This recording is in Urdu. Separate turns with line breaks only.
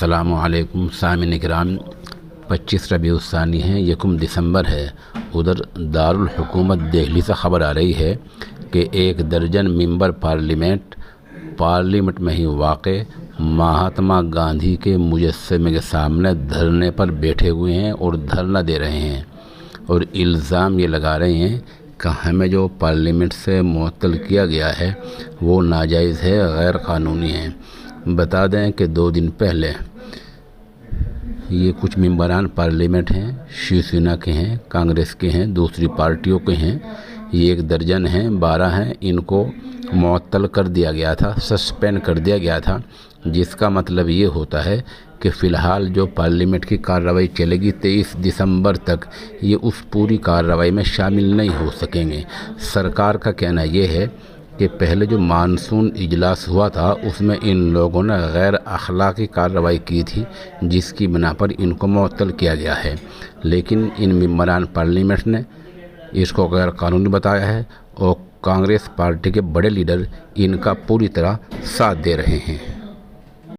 السلام علیکم سامعین اکرام، 25 ربیع الثانی ہے، 1 دسمبر ہے۔ ادھر دارالحکومت دہلی سے خبر آ رہی ہے کہ 1 درجن ممبر پارلیمنٹ میں ہی واقع مہاتما گاندھی کے مجسمے کے سامنے دھرنے پر بیٹھے ہوئے ہیں اور دھرنا دے رہے ہیں، اور الزام یہ لگا رہے ہیں کہ ہمیں جو پارلیمنٹ سے معطل کیا گیا ہے وہ ناجائز ہے، غیر قانونی ہے۔ بتا دیں کہ 2 دن پہلے یہ کچھ ممبران پارلیمنٹ ہیں، شیو سینا کے ہیں، کانگریس کے ہیں، دوسری پارٹیوں کے ہیں، یہ 1 درجن ہیں، 12 ہیں، ان کو معطل کر دیا گیا تھا، سسپینڈ کر دیا گیا تھا، جس کا مطلب یہ ہوتا ہے کہ فی الحال جو پارلیمنٹ کی کارروائی چلے گی 23 دسمبر تک، یہ اس پوری کارروائی میں شامل نہیں ہو سکیں گے۔ سرکار کا کہنا یہ ہے کہ پہلے جو مانسون اجلاس ہوا تھا اس میں ان لوگوں نے غیر اخلاقی کارروائی کی تھی، جس کی بنا پر ان کو معطل کیا گیا ہے، لیکن ان ممبران پارلیمنٹ نے اس کو غیر قانونی بتایا ہے، اور کانگریس پارٹی کے بڑے لیڈر ان کا پوری طرح ساتھ دے رہے ہیں۔